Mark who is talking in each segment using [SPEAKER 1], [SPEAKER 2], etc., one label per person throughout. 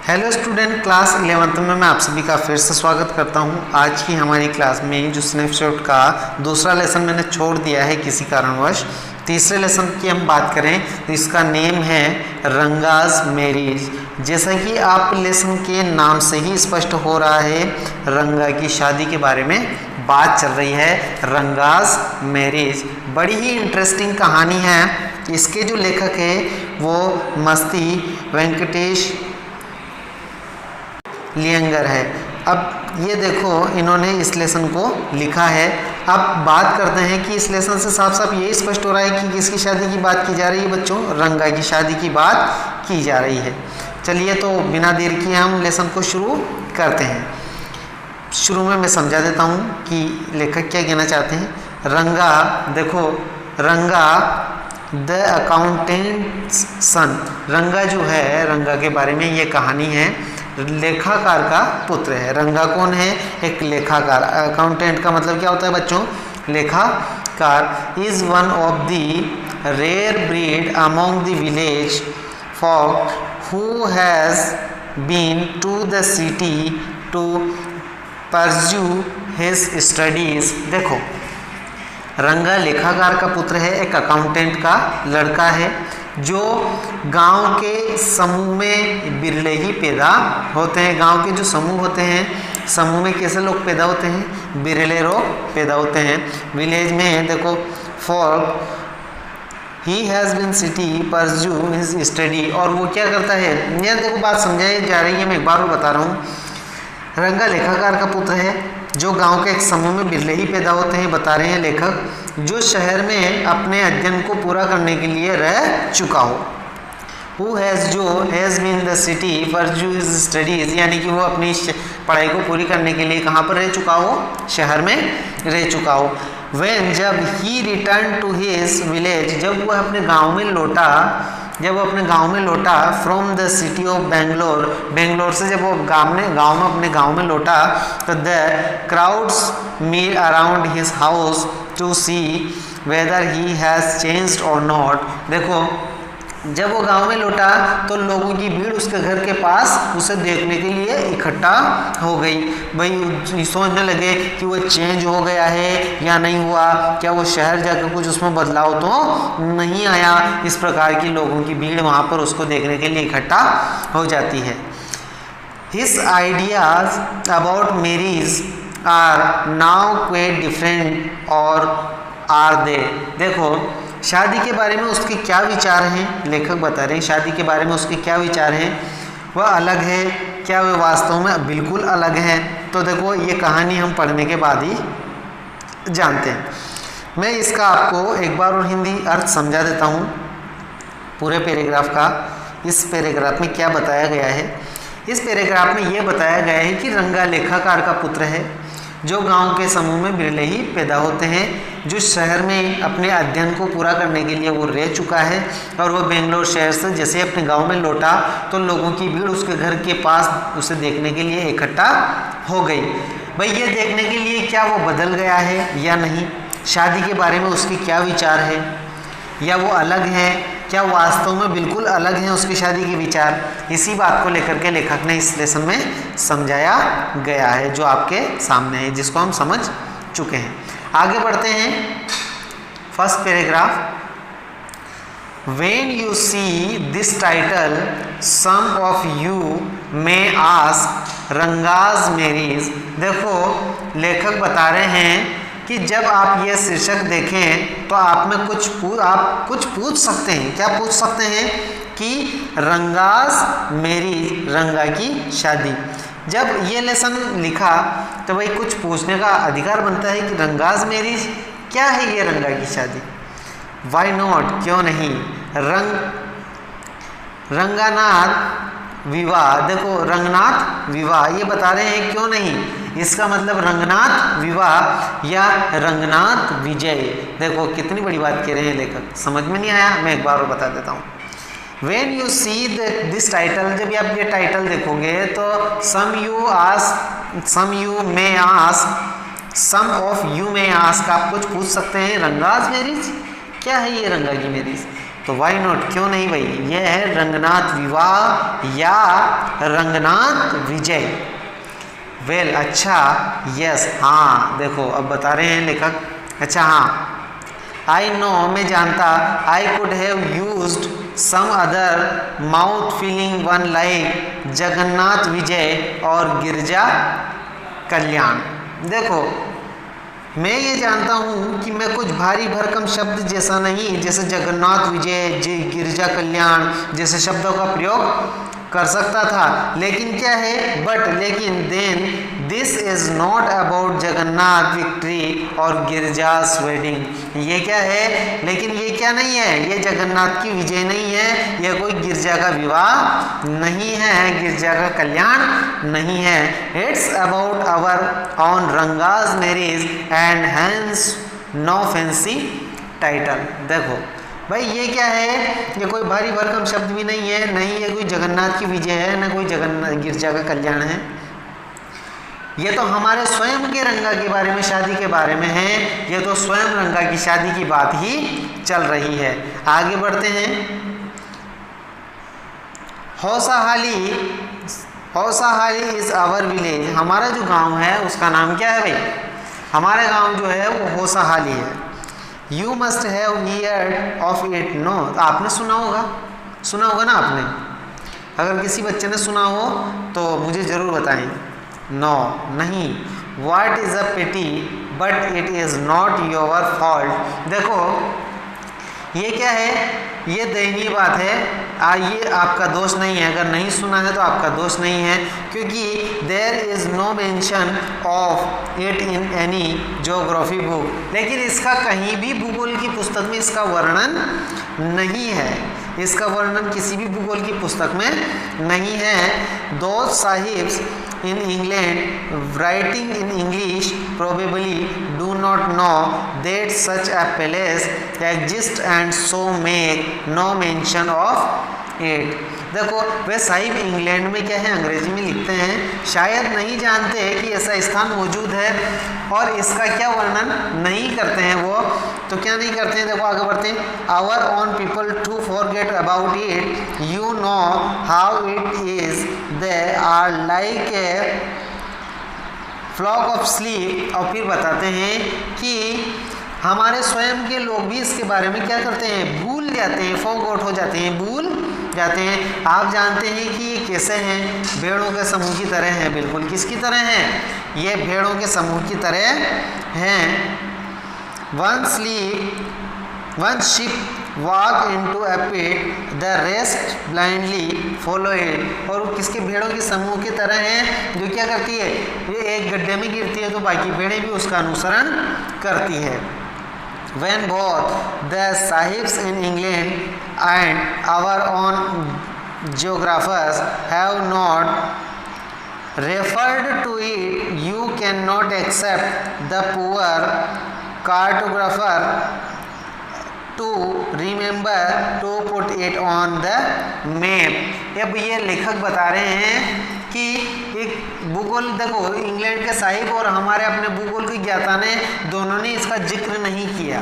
[SPEAKER 1] Hello student, class 11th में मैं आप सभी का फिर से स्वागत करता हूं। आज की हमारी क्लास में जो स्नैपशॉट का दूसरा लेसन मैंने छोड़ दिया है किसी कारणवश, तीसरे लेसन की हम बात करें तो इसका नेम है रंगाज मैरिज। जैसा कि आप लेसन के नाम से ही स्पष्ट हो रहा है, रंगा की शादी के बारे में बात चल रही है। रंगाज मैरिज बड़ी ही इंटरेस्टिंग कहानी है। इसके जो लेखक है वो मस्ती वेंकटेश लियंगर है। अब ये देखो, इन्होंने इस लेसन को लिखा है। अब बात करते हैं कि इस लेसन से साफ साफ यही स्पष्ट हो रहा है कि किसकी शादी की बात की जा रही है बच्चों, रंगा की शादी की बात की जा रही है। चलिए तो बिना देर किए हम लेसन को शुरू करते हैं। शुरू में मैं समझा देता हूँ कि लेखक क्या कहना चाहते हैं। रंगा, देखो, रंगा द अकाउंटेंट्स सन, रंगा जो है, रंगा के बारे में ये कहानी है। लेखाकार का पुत्र है। रंगा कौन है? एक लेखाकार। अकाउंटेंट का मतलब क्या होता है बच्चों? लेखाकार। Is one of the rare breed among the village folk who has been to the city to pursue his studies। देखो, रंगा लेखाकार का पुत्र है, एक अकाउंटेंट का लड़का है जो गांव के समूह में बिरले ही पैदा होते हैं। गांव के जो समूह होते हैं, समूह में कैसे लोग पैदा होते हैं? बिरले लोग पैदा होते हैं। विलेज में देखो, for he has been city pursue his study, और वो क्या करता है? यार देखो, बात समझाई जा रही है, मैं एक बार और बता रहा हूँ। रंगा लेखाकार का पुत्र है जो गांव के एक समूह में बिरले ही पैदा होते हैं, बता रहे हैं लेखक, जो शहर में अपने अध्ययन को पूरा करने के लिए रह चुका हो। हु हैज़, जो has been the city pursue his studies, यानी कि वो अपनी पढ़ाई को पूरी करने के लिए कहाँ पर रह चुका हो? शहर में रह चुका हो। व्हेन, जब ही रिटर्न टू हिज विलेज, जब वह अपने गाँव में लौटा, from the city of Bangalore, Bangalore से जब वो गाँव में अपने गाँव में लौटा, तो the crowds meet around his house to see whether he has changed और नॉट। देखो, जब वो गांव में लौटा तो लोगों की भीड़ उसके घर के पास उसे देखने के लिए इकट्ठा हो गई। भाई सोचने लगे कि वो चेंज हो गया है या नहीं हुआ, क्या वो शहर जाकर कुछ उसमें बदलाव तो नहीं आया। इस प्रकार की लोगों की भीड़ वहाँ पर उसको देखने के लिए इकट्ठा हो जाती है। His ideas about marriage are now quite different और आर दे। देखो, शादी के बारे में उसके क्या विचार हैं, लेखक बता रहे हैं शादी के बारे में उसके क्या विचार हैं। वह अलग है क्या? वह वास्तव में बिल्कुल अलग है। तो देखो, ये कहानी हम पढ़ने के बाद ही जानते हैं। मैं इसका आपको एक बार और हिंदी अर्थ समझा देता हूँ पूरे पैराग्राफ का। इस पैराग्राफ में क्या बताया गया है? इस पैराग्राफ में ये बताया गया है कि रंगा लेखाकार का पुत्र है जो गांव के समूह में बिरले ही पैदा होते हैं, जो शहर में अपने अध्ययन को पूरा करने के लिए वो रह चुका है, और वो बेंगलोर शहर से जैसे अपने गांव में लौटा तो लोगों की भीड़ उसके घर के पास उसे देखने के लिए इकट्ठा हो गई। भाई, ये देखने के लिए क्या वो बदल गया है या नहीं, शादी के बारे में उसके क्या विचार है, या वो अलग है, क्या वास्तव में बिल्कुल अलग हैं उसकी शादी के विचार। इसी बात को लेकर के लेखक ने इस लेसन में समझाया गया है जो आपके सामने है, जिसको हम समझ चुके हैं। आगे बढ़ते हैं। First paragraph. When you see this title some of you may ask Ranga's marriage. देखो, लेखक बता रहे हैं कि जब आप ये शीर्षक देखें तो आप कुछ पूछ सकते हैं। क्या पूछ सकते हैं? कि रंगाज मैरिज, रंगा की शादी। जब ये लेसन लिखा तो भाई कुछ पूछने का अधिकार बनता है कि रंगाज मैरिज क्या है, ये रंगा की शादी। वाई नॉट, क्यों नहीं। रंगनाथ विवाह, देखो, रंगनाथ विवाह ये बता रहे हैं, क्यों नहीं। इसका मतलब रंगनाथ विवाह या रंगनाथ विजय। देखो, कितनी बड़ी बात कह रहे हैं लेखक, समझ में नहीं आया? मैं एक बार और बता देता हूँ। When you see this title, जब आप ये टाइटल देखोगे तो some you may ask, some of you may ask, आप कुछ पूछ सकते हैं, रंगाज मैरिज क्या है? ये रंगा की मैरिज तो वाई नॉट, क्यों नहीं भाई, ये है रंगनाथ विवाह या रंगनाथ विजय। वेल अच्छा, यस, हाँ देखो अब बता रहे हैं लेखक। अच्छा हाँ, आई नो, मैं जानता, I could have used some other mouth feeling one like Jagannath Vijay और गिरजा कल्याण। देखो मैं ये जानता हूँ कि मैं कुछ भारी भरकम शब्द जैसा नहीं, जैसे जगन्नाथ विजय, गिरजा कल्याण जैसे शब्दों का प्रयोग कर सकता था, लेकिन क्या है, बट लेकिन then this is not about Jagannath victory और गिरजास वेडिंग। ये क्या है, लेकिन ये क्या नहीं है, ये जगन्नाथ की विजय नहीं है, यह कोई गिरजा का विवाह नहीं है, गिरजा का कल्याण नहीं है। It's about our own Ranga's marriage and has no fancy title. देखो भाई ये क्या है, ये कोई भारी भरकम शब्द भी नहीं है, नहीं ये कोई जगन्नाथ की विजय है, न कोई जगन्नाथ गिरजा का कल्याण है। ये तो हमारे स्वयं के रंगा के बारे में, शादी के बारे में है, ये तो स्वयं रंगा की शादी की बात ही चल रही है। आगे बढ़ते हैं। हौसाहाली इज आवर विलेज। हमारा जो गांव है उसका नाम क्या है भाई, हमारा गांव जो है वो हौसाहाली है। You must have heard of it, no, आपने सुना होगा ना आपने। अगर किसी बच्चे ने सुना हो तो मुझे ज़रूर बताएं। नो, नहीं। What is a pity but it is not your fault. देखो ये क्या है, ये दयनीय बात है, ये आपका दोष नहीं है। अगर नहीं सुना है तो आपका दोष नहीं है, क्योंकि there is no mention of it in any geography book. लेकिन इसका कहीं भी भूगोल की पुस्तक में इसका वर्णन नहीं है, इसका वर्णन किसी भी भूगोल की पुस्तक में नहीं है। Those sahibs in England writing in English probably do not know that such a place exists and so make no mention of it। देखो वे साहिब इंग्लैंड में क्या है, अंग्रेजी में लिखते हैं, शायद नहीं जानते कि ऐसा स्थान मौजूद है और इसका क्या वर्णन नहीं करते हैं वो। तो क्या नहीं करते हैं, देखो आगे बढ़ते हैं। Our own people to forget about it, you know how it is, they are like a flock of sleep. और फिर बताते हैं कि हमारे स्वयं के लोग भी इसके बारे में क्या करते हैं, भूल जाते हैं, फॉरगॉट हो जाते हैं, भूल जाते हैं। आप जानते हैं कि ये कैसे हैं, भेड़ों के समूह की तरह हैं। बिल्कुल किसकी तरह हैं, ये भेड़ों के समूह की तरह हैं। One ship walk into a pit, the rest blindly follow it. और किसके, भेड़ों के समूह की तरह हैं जो क्या करती है, ये एक गड्ढे में गिरती है तो बाकी भेड़ें भी उसका अनुसरण करती है। When both the sahibs in England and our own geographers have not referred to it, you cannot accept the poor cartographer to remember to put it on the map। अब ये लेखक बता रहे हैं कि एक भूगोल, देखो इंग्लैंड के साहिब और हमारे अपने भूगोल के ज्ञाता ने दोनों ने इसका जिक्र नहीं किया।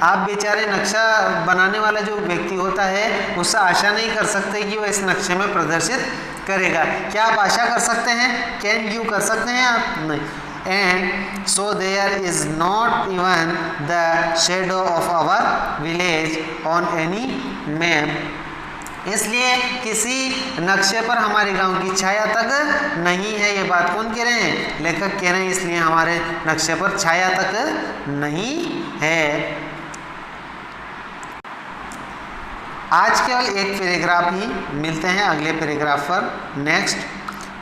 [SPEAKER 1] आप बेचारे नक्शा बनाने वाला जो व्यक्ति होता है उससे आशा नहीं कर सकते कि वो इस नक्शे में प्रदर्शित करेगा। क्या आप आशा कर सकते हैं, कैन यू कर सकते हैं आप, नहीं। And so there is not even the shadow of our village on any map. इसलिए किसी नक्शे पर हमारे गांव की छाया तक नहीं है। ये बात कौन कह रहे हैं, लेखक कह रहे हैं, इसलिए हमारे नक्शे पर छाया तक नहीं है। आज केवल एक पैराग्राफ ही, मिलते हैं अगले पैराग्राफ पर नेक्स्ट।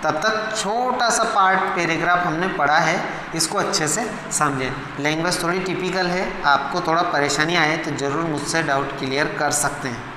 [SPEAKER 1] तब तक छोटा सा पार्ट पैराग्राफ हमने पढ़ा है, इसको अच्छे से समझें। लैंग्वेज थोड़ी टिपिकल है, आपको थोड़ा परेशानी आए तो ज़रूर मुझसे डाउट क्लियर कर सकते हैं।